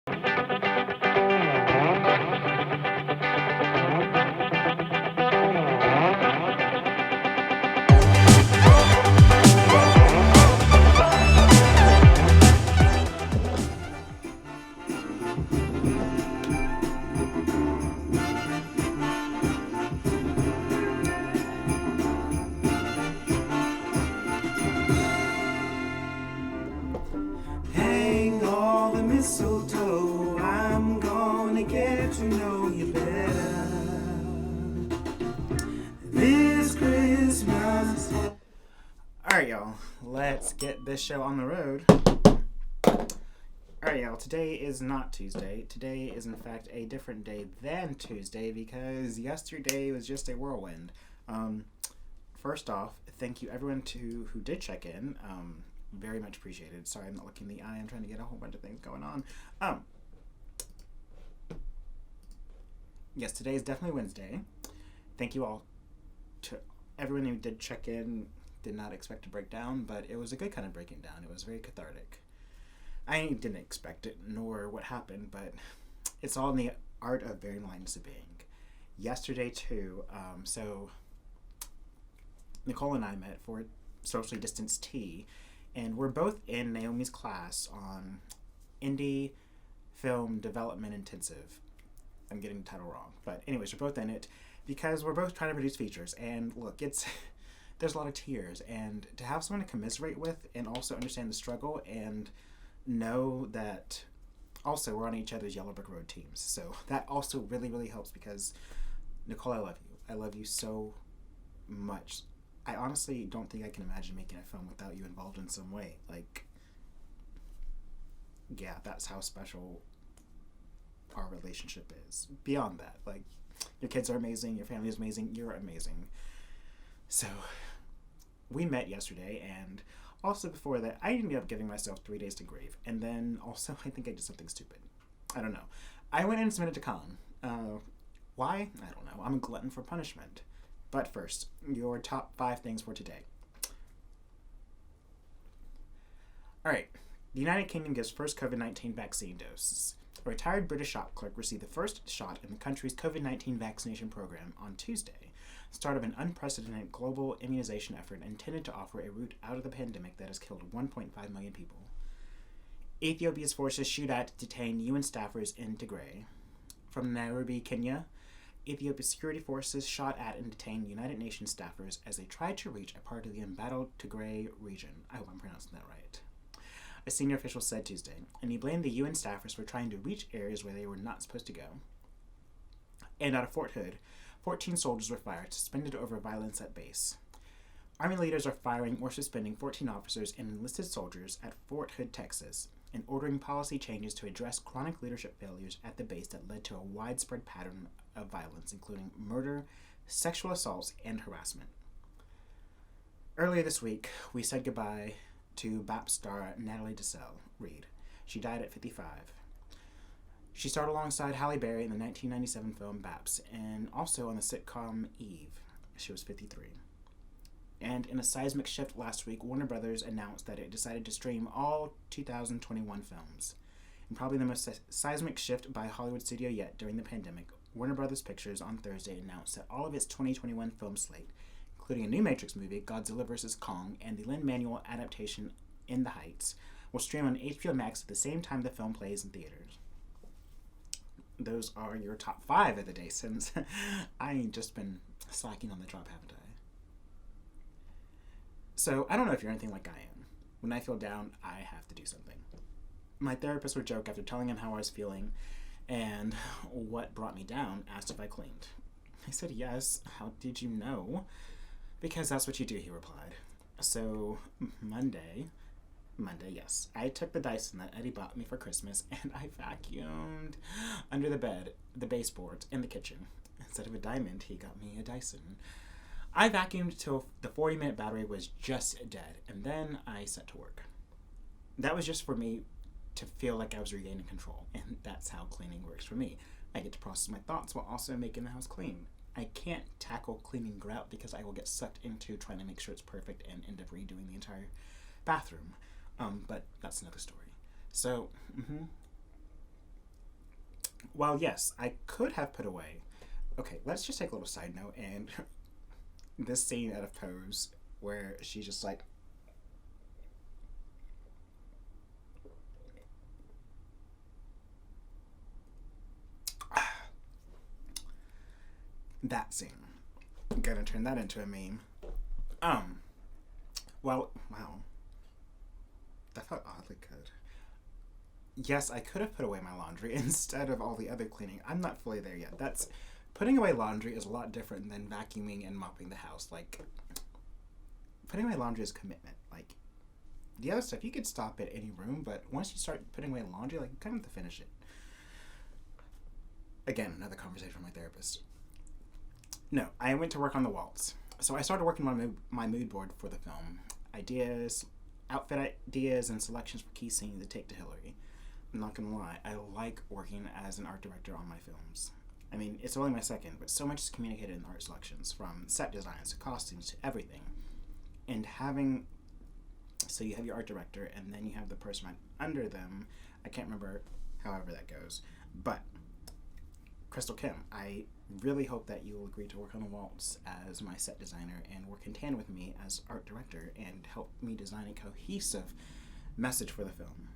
Hang all the mistletoe, I'm gonna get to know you better this Christmas. Alright, y'all, let's get this show on the road. Alright, y'all, today is not Tuesday. Today is, in fact, a different day than Tuesday because yesterday was just a whirlwind. First off, thank you everyone who did check in. Very much appreciated. Sorry, I'm not looking in the eye. I'm trying to get a whole bunch of things going on. Yes, today is definitely Wednesday. Thank you all to everyone who did check in. Did not expect to break down, but it was a good kind of breaking down. It was very cathartic. I didn't expect it, nor what happened, but it's all in the art of varying lightness of being. Yesterday, too, so Nicole and I met for socially distanced tea, and we're both in Naomi's class on Indie Film Development Intensive. I'm getting the title wrong, but anyways, we're both in it because we're both trying to produce features. And look, there's a lot of tears, and to have someone to commiserate with and also understand the struggle and know that also we're on each other's Yellow Brick Road teams. So that also really, really helps because, Nicole, I love you. I love you so much. I honestly don't think I can imagine making a film without you involved in some way. Like, yeah, that's how special our relationship is. Beyond that, like, your kids are amazing, your family is amazing, you're amazing. So, we met yesterday, and also before that, I ended up giving myself 3 days to grieve. And then also, I think I did something stupid. I don't know. I went in and submitted to con. Why? I don't know. I'm a glutton for punishment. But first, your top 5 things for today. Alright, the United Kingdom gives first COVID-19 vaccine doses. A retired British shop clerk received the first shot in the country's COVID-19 vaccination program on Tuesday, start of an unprecedented global immunization effort intended to offer a route out of the pandemic that has killed 1.5 million people. Ethiopia's forces shoot at, detain UN staffers in Tigray. From Nairobi, Kenya, Ethiopia's security forces shot at and detained United Nations staffers as they tried to reach a part of the embattled Tigray region. I hope I'm pronouncing that right. A senior official said Tuesday, and he blamed the UN staffers for trying to reach areas where they were not supposed to go. And out of Fort Hood, 14 soldiers were fired, suspended over violence at base. Army leaders are firing or suspending 14 officers and enlisted soldiers at Fort Hood, Texas, and ordering policy changes to address chronic leadership failures at the base that led to a widespread pattern of violence, including murder, sexual assaults, and harassment. Earlier this week, we said goodbye to BAP star Natalie Desselle Reid. She died at 55. She starred alongside Halle Berry in the 1997 film Baps, and also on the sitcom Eve. She was 53. And in a seismic shift last week, Warner Brothers announced that it decided to stream all 2021 films. And probably the most seismic shift by a Hollywood studio yet during the pandemic, Warner Brothers Pictures on Thursday announced that all of its 2021 film slate, including a new Matrix movie, Godzilla vs. Kong, and the Lin-Manuel adaptation In the Heights, will stream on HBO Max at the same time the film plays in theaters. Those are your top 5 of the day, since I ain't just been slacking on the drop, haven't I? So, I don't know if you're anything like I am. When I feel down, I have to do something. My therapist would joke after telling him how I was feeling and what brought me down, asked if I cleaned. I said yes. How did you know? Because that's what you do, he replied. So, Monday, yes, I took the Dyson that Eddie bought me for Christmas and I vacuumed under the bed, the baseboards, and the kitchen. Instead of a diamond, he got me a Dyson. I vacuumed till the 40-minute battery was just dead, and then I set to work. That was just for me to feel like I was regaining control, and that's how cleaning works for me. I get to process my thoughts while also making the house clean. I can't tackle cleaning grout because I will get sucked into trying to make sure it's perfect and end up redoing the entire bathroom. But that's another story. So, Well, yes, I could have put away. Okay, let's just take a little side note and this scene out of Pose where she's just like, that scene. I'm gonna turn that into a meme. Um, well, wow. That felt oddly good. Yes, I could have put away my laundry instead of all the other cleaning. I'm not fully there yet. That's putting away laundry is a lot different than vacuuming and mopping the house. Like, putting away laundry is commitment. Like, the other stuff you could stop at any room, but once you start putting away laundry, like, you kind of have to finish it. Again, another conversation with my therapist. No, I went to work on the waltz. So I started working on my mood board for the film. Ideas, outfit ideas, and selections for key scenes to take to Hillary. I'm not gonna lie, I like working as an art director on my films. I mean, it's only my second, but so much is communicated in the art selections, from set designs to costumes to everything. And having, so you have your art director, and then you have the person right under them. I can't remember however that goes, but Crystal Kim, I really hope that you will agree to work on the waltz as my set designer and work in tandem with me as art director and help me design a cohesive message for the film.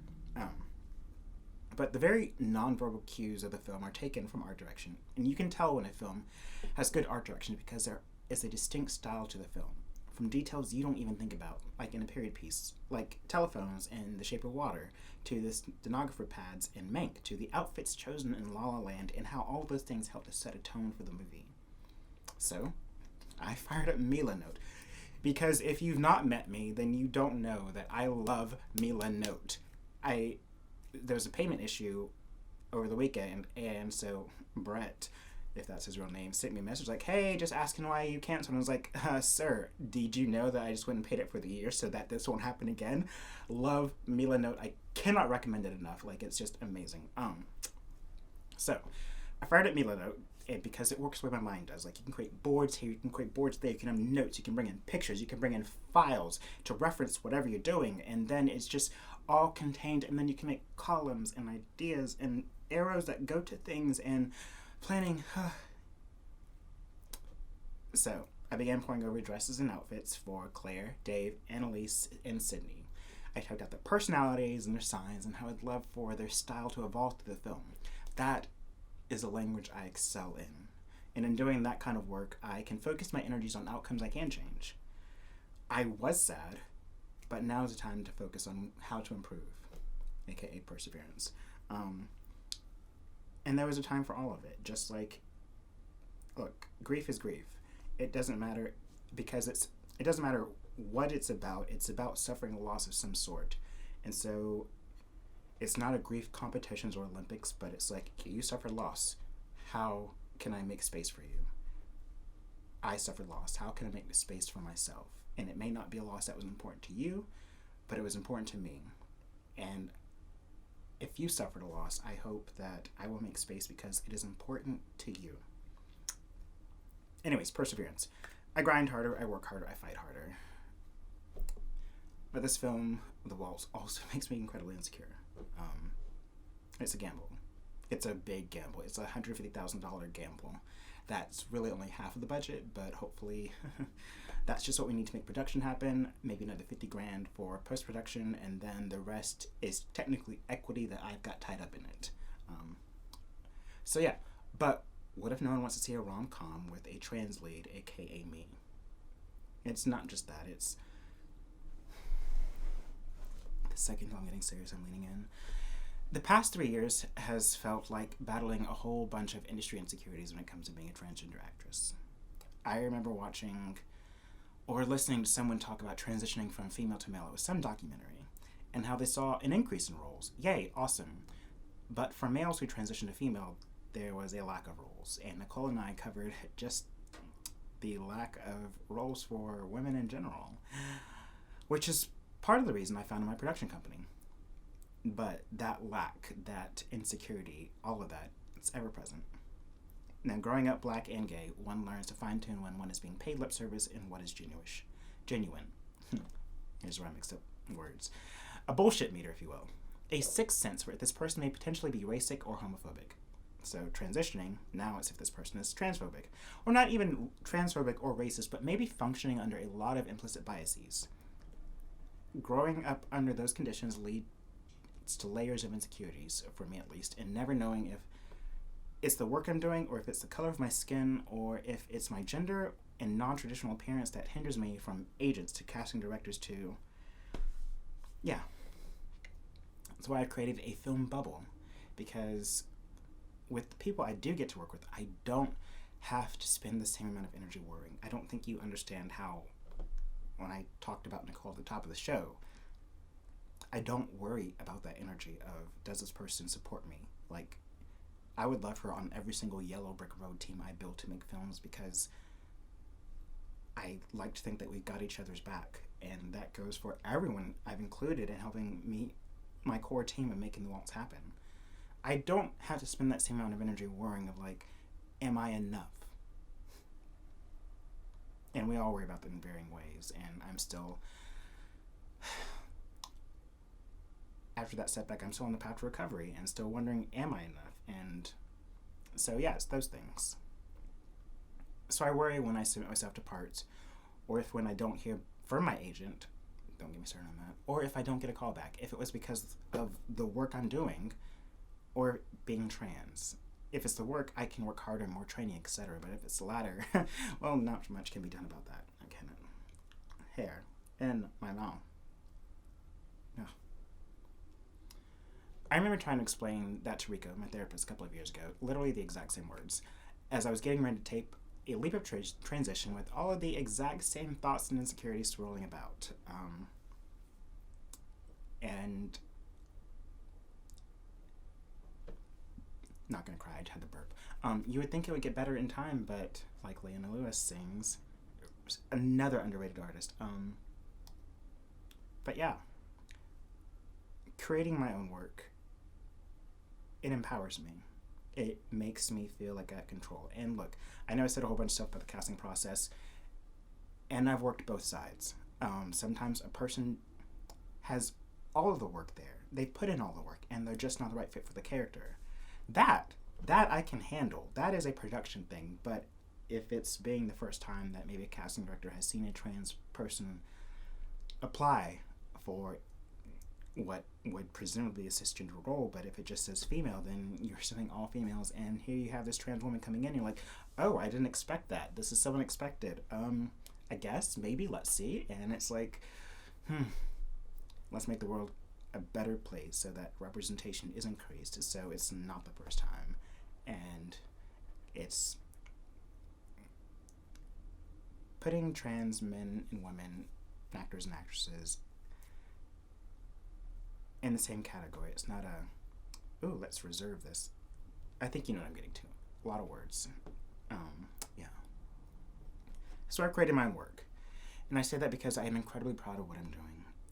But the very nonverbal cues of the film are taken from art direction, and you can tell when a film has good art direction because there is a distinct style to the film, from details you don't even think about, like in a period piece, like telephones in The Shape of Water, to the stenographer pads in Mank, to the outfits chosen in La La Land, and how all those things help to set a tone for the movie. So, I fired up Mila Note, because if you've not met me, then you don't know that I love Mila Note. There was a payment issue over the weekend, and so Brett, if that's his real name, sent me a message like, hey, just asking why you canceled. And I was like, sir, did you know that I just went and paid it for the year so that this won't happen again? Love Mila Note. I cannot recommend it enough. Like, it's just amazing. So I fired up Mila Note because it works the way my mind does. Like, you can create boards here, you can create boards there, you can have notes, you can bring in pictures, you can bring in files to reference whatever you're doing, and then it's just all contained, and then you can make columns and ideas and arrows that go to things and planning. So I began pouring over dresses and outfits for Claire, Dave, Annalise, and Sydney. I typed out their personalities and their signs and how I'd love for their style to evolve through the film. That is a language I excel in. And in doing that kind of work, I can focus my energies on outcomes I can change. I was sad, but now is the time to focus on how to improve, aka perseverance. And there was a time for all of it. Just like, look, grief is grief. It doesn't matter because it doesn't matter what it's about. It's about suffering a loss of some sort. And so it's not a grief competitions or Olympics, but it's like, you suffered loss. How can I make space for you? I suffered loss. How can I make the space for myself? And it may not be a loss that was important to you, but it was important to me. And if you suffered a loss, I hope that I will make space because it is important to you. Anyways, perseverance. I grind harder, I work harder, I fight harder. But this film, The Waltz, also makes me incredibly insecure. It's a gamble. It's a big gamble. It's a $150,000 gamble. That's really only half of the budget, but hopefully that's just what we need to make production happen. Maybe another $50,000 for post-production, and then the rest is technically equity that I've got tied up in it. So yeah, but what if no one wants to see a rom-com with a trans lead, aka me? It's not just that, it's the second I'm getting serious, I'm leaning in. The past 3 years has felt like battling a whole bunch of industry insecurities when it comes to being a transgender actress. I remember watching or listening to someone talk about transitioning from female to male. It was some documentary, and how they saw an increase in roles. Yay, awesome. But for males who transitioned to female, there was a lack of roles. And Nicole and I covered just the lack of roles for women in general, which is part of the reason I founded my production company. But that lack, that insecurity, all of that, it's ever present. Now, growing up black and gay, one learns to fine-tune when one is being paid lip service and what is genuine. Here's where I mixed up words. A bullshit meter, if you will. A sixth sense where this person may potentially be racist or homophobic. So transitioning, now it's if this person is transphobic. Or not even transphobic or racist, but maybe functioning under a lot of implicit biases. Growing up under those conditions leads to layers of insecurities, for me at least, and never knowing if it's the work I'm doing, or if it's the color of my skin, or if it's my gender and non-traditional appearance that hinders me from agents to casting directors to... Yeah. That's why I created a film bubble, because with the people I do get to work with, I don't have to spend the same amount of energy worrying. I don't think you understand how, when I talked about Nicole at the top of the show, I don't worry about that energy of, does this person support me? Like, I would love her on every single yellow brick road team I built to make films, because I like to think that we've got each other's back, and that goes for everyone I've included in helping me, my core team, and making the waltz happen. I don't have to spend that same amount of energy worrying of like, am I enough? And we all worry about them in varying ways, and I'm still, after that setback, I'm still on the path to recovery and still wondering, am I enough? And so yeah, it's those things. So I worry when I submit myself to parts, or if when I don't hear from my agent, don't get me started on that, or if I don't get a call back, if it was because of the work I'm doing, or being trans. If it's the work, I can work harder, more training, etc. But if it's the latter, well, not much can be done about that. I can't. Hair in my mouth. Ugh. I remember trying to explain that to Rico, my therapist, a couple of years ago, literally the exact same words, as I was getting ready to tape a leap of transition with all of the exact same thoughts and insecurities swirling about. And not gonna cry, I had to burp. You would think it would get better in time, but like Leona Lewis sings, another underrated artist. But yeah, creating my own work, it empowers me. It makes me feel like I have control. And look, I know I said a whole bunch of stuff about the casting process, and I've worked both sides. Sometimes a person has all of the work there. They put in all the work, and they're just not the right fit for the character. That I can handle. That is a production thing. But if it's being the first time that maybe a casting director has seen a trans person apply for what would presumably be a cisgender role, but if it just says female, then you're assuming all females, and here you have this trans woman coming in, and you're like, oh, I didn't expect that. This is so unexpected. I guess, maybe, let's see. And it's like, let's make the world a better place so that representation is increased, so it's not the first time, and it's putting trans men and women, actors and actresses, in the same category. It's not a, ooh, let's reserve this. I think you know what I'm getting to. A lot of words. Yeah. So I created my own work, and I say that because I am incredibly proud of what I'm doing.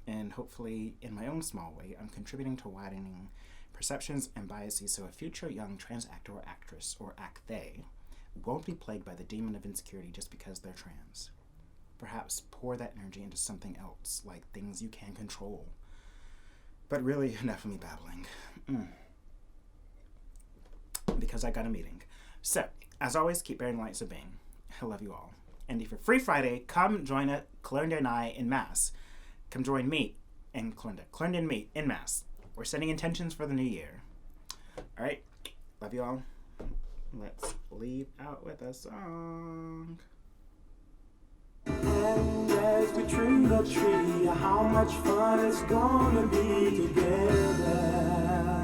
And hopefully, in my own small way, I'm contributing to widening perceptions and biases so a future young trans actor or actress, or act-they, won't be plagued by the demon of insecurity just because they're trans. Perhaps pour that energy into something else, like things you can control. But really, enough of me babbling. Because I got a meeting. So, as always, keep bearing lights of being. I love you all. And if you're free Friday, come join Clorinda and I in Mass. Come join me and Clorinda and me in Mass. We're setting intentions for the new year. All right. Love you all. Let's leave out with a song. And as we trim the tree, how much fun it's gonna be together.